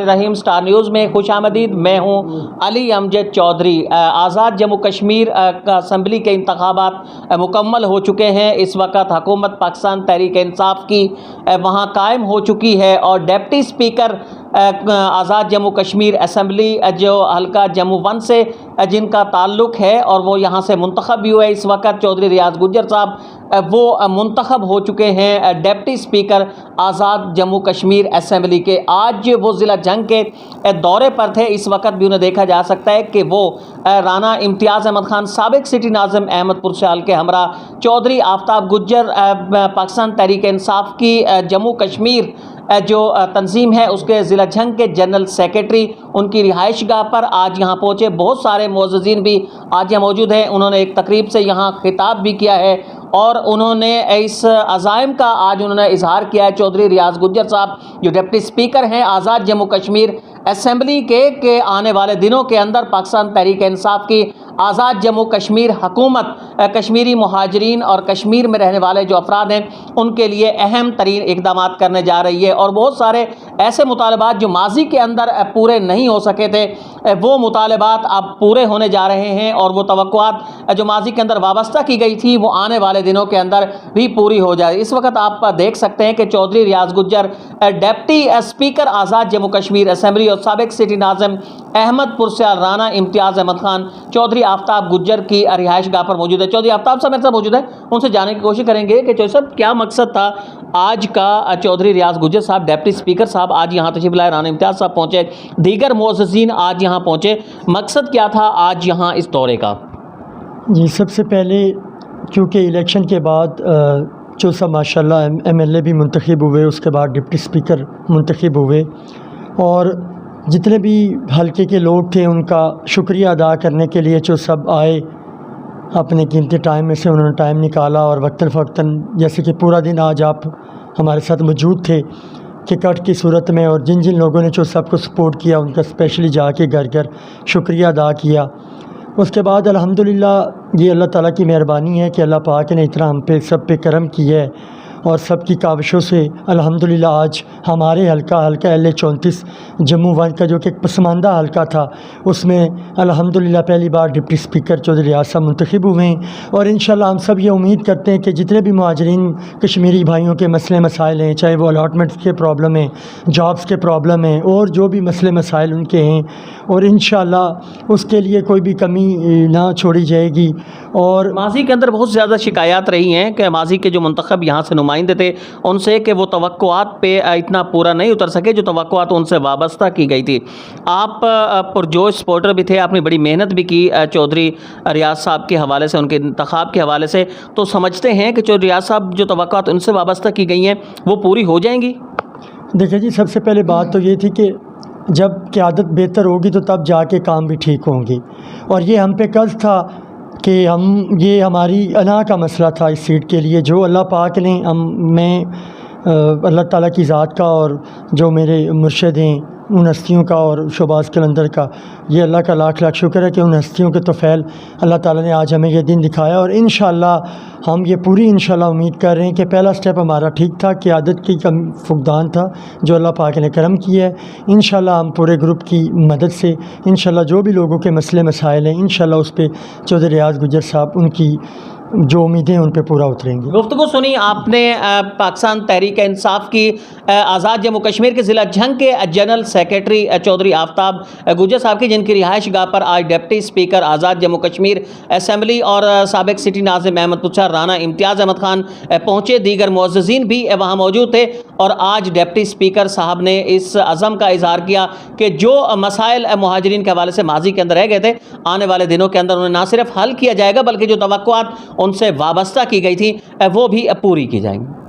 रहीम। Star news में खुश आमदीद। मैं हूँ अली अमजद चौधरी। आज़ाद जम्मू कश्मीर का असम्बली के इंतखाबात मुकम्मल हो चुके हैं। इस वक्त हुकूमत पाकिस्तान तहरीक इंसाफ की वहाँ कायम हो चुकी है और डिप्टी स्पीकर आज़ाद जम्मू कश्मीर असम्बली जो हल्का जम्मू 1 से जिनका ताल्लुक़ है और वो यहाँ से मुंतखब भी हुए, इस वक्त चौधरी रियाज गुज्जर साहब वो मुंतखब हो चुके हैं डिप्टी स्पीकर आज़ाद जम्मू कश्मीर असम्बली के। आज वो ज़िला जंग के दौरे पर थे। इस वक्त भी उन्हें देखा जा सकता है कि वो राना इम्तियाज़ अहमद खान, साबिक सिटी नाज़िम अहमदपुर शाल के हमरा चौधरी आफ्ताब गुज्जर, पाकिस्तान तहरीक इंसाफ की जम्मू कश्मीर जो तंजीम है उसके ज़िला जंग के जनरल सेक्रेटरी, उनकी रिहाइश गाह पर आज यहाँ पहुँचे। बहुत सारे मुअज़्ज़िज़ीन भी आज यहाँ मौजूद हैं। उन्होंने एक तकरीब से यहाँ खिताब भी किया है और उन्होंने इस अज़ाइम का आज उन्होंने इजहार किया है। चौधरी रियाज गुज्जर साहब जो डिप्टी स्पीकर हैं आज़ाद जम्मू कश्मीर असम्बली के आने वाले दिनों के अंदर पाकिस्तान तहरीक इंसाफ की आज़ाद जम्मू कश्मीर हुकूमत कश्मीरी मुहाजिरीन और कश्मीर में रहने वाले जो अफराद हैं उनके लिए अहम तरीन इक़दाम करने जा रही है और बहुत सारे ऐसे मुतालबात जो माजी के अंदर पूरे नहीं हो सके थे वो मुतालबात अब पूरे होने जा रहे हैं और वो तवक्कुआत जो माजी के अंदर वाबस्ता की गई थी वो आने वाले दिनों के अंदर भी पूरी हो जाए। इस वक्त आप देख सकते हैं कि चौधरी रियाज गुज्जर डिप्टी स्पीकर आज़ाद जम्मू कश्मीर असम्बली और साबिक सिटी नाज़िम अहमदपुर से राना इम्तियाज़ अहमद खान चौधरी आफ्ताब गुज्जर की रिहाइश गाह पर मौजूद है। चौधरी आफ्ताब साहब मेरे साथ मौजूद है, उनसे जानने की कोशिश करेंगे कि चौधरी साहब क्या मकसद था आज का। चौधरी रियाज गुज्जर साहब डिप्टी स्पीकर साहब आज यहाँ तशरीफ लाए, राना इम्तियाज़ साहब पहुँचे, दीगर मुअज़्ज़िज़ीन आज यहाँ पहुँचे, मकसद क्या था आज यहाँ इस दौरे का? जी, सबसे पहले क्योंकि इलेक्शन के बाद जो सब माशाल्लाह MLA भी मुंतखब हुए, उसके बाद डिप्टी स्पीकर मुंतखब हुए और जितने भी हल्के के लोग थे उनका शुक्रिया अदा करने के लिए जो सब आए, अपने कीमती टाइम में से उन्होंने टाइम निकाला और वक्तन फ़वक्तन, जैसे कि पूरा दिन आज आप हमारे साथ मौजूद थे कि कट की सूरत में, और जिन जिन लोगों ने जो सबको सपोर्ट किया उनका स्पेशली जाके घर घर शुक्रिया अदा किया। उसके बाद अल्हम्दुलिल्लाह ये अल्लाह ताला की मेहरबानी है कि अल्लाह पाक ने इतना हम पे सब पे करम किया है और सबकी काविशों से अल्हम्दुलिल्लाह आज हमारे हल्का LA 34 जम्मू 1 का जो कि एक पसमानदा हल्का था उसमें अल्हम्दुलिल्लाह पहली बार डिप्टी स्पीकर चौधरी रियाज साहब मुंतखब हुए हैं। और इंशाल्लाह हम सब ये उम्मीद करते हैं कि जितने भी मुहाजिरीन कश्मीरी भाइयों के मसले मसाइल हैं, चाहे वो अलॉटमेंट्स के प्रॉब्लम हैं, जॉब्स के प्रॉब्लम हैं और जो भी मसले मसाइल उनके हैं, और इंशाल्लाह उसके लिए कोई भी कमी ना छोड़ी जाएगी। और माजी के अंदर बहुत ज़्यादा शिकायत रही हैं कि माजी के जो मुंतखब यहाँ से नुमाइंदे थे उनसे कि वो तवक्कुआत पे इतना पूरा नहीं उतर सके जो तवक्कुआत उनसे वाबस्ता की गई थी। आप पुरजोश सपोर्टर भी थे, आपने बड़ी मेहनत भी की चौधरी रियाज साहब के हवाले से, उनके इंतखाब के हवाले से, तो समझते हैं कि चौधरी रियाज साहब जो तवक्कुआत उनसे वाबस्ता की गई हैं वो पूरी हो जाएंगी? देखिए जी, सबसे पहले बात तो ये थी कि जब क़यादत बेहतर होगी तो तब जाके काम भी ठीक होंगी, और ये हम पे कर्ज़ था कि ये हमारी अना का मसला था इस सीट के लिए, जो अल्लाह पाक ने मैं अल्लाह ताला की ज़ात का और जो मेरे मुर्शिद हैं उन हस्तियों का और शोबाज़ कलंदर का, ये अल्लाह का लाख लाख शुक्र है कि उन हस्तियों के तोफ़ैल अल्लाह ताला ने आज हमें ये दिन दिखाया। और इंशाअल्लाह हम ये पूरी इंशाअल्लाह उम्मीद कर रहे हैं कि पहला स्टेप हमारा ठीक था, क़यादत की कम फुकदान था जो अल्लाह पाक ने करम किया है। इंशाअल्लाह हम पूरे ग्रुप की मदद से इंशाअल्लाह जो भी लोगों के मसले मसाइल हैं इंशाअल्लाह उस पर चौधरी रियाज गुज्जर साहब उनकी जो उम्मीदें उन पे पूरा उतरेंगे। गुफ्तगू सुनी आपने पाकिस्तान तहरीक इंसाफ की आज़ाद जम्मू कश्मीर के ज़िला जंग के जनरल सेक्रेटरी चौधरी आफ्ताब गुज्जर साहब की, जिनकी रिहाइश गाह पर आज डिप्टी स्पीकर आज़ाद जम्मू कश्मीर असम्बली और साबिक सिटी नाज़िम अहमदपुर राना इम्तियाज़ अहमद खान पहुँचे, दीगर मुअज़्ज़िज़ीन भी वहाँ मौजूद थे और आज डिप्टी स्पीकर साहब ने इस अज़म का इजहार किया कि जो मसाइल मुहाजिरीन के हवाले से माजी के अंदर रह गए थे आने वाले दिनों के अंदर उन्हें ना सिर्फ हल किया जाएगा बल्कि जो तवक्कुआत उनसे वाबस्ता की गई थी वो भी पूरी की जाएंगी।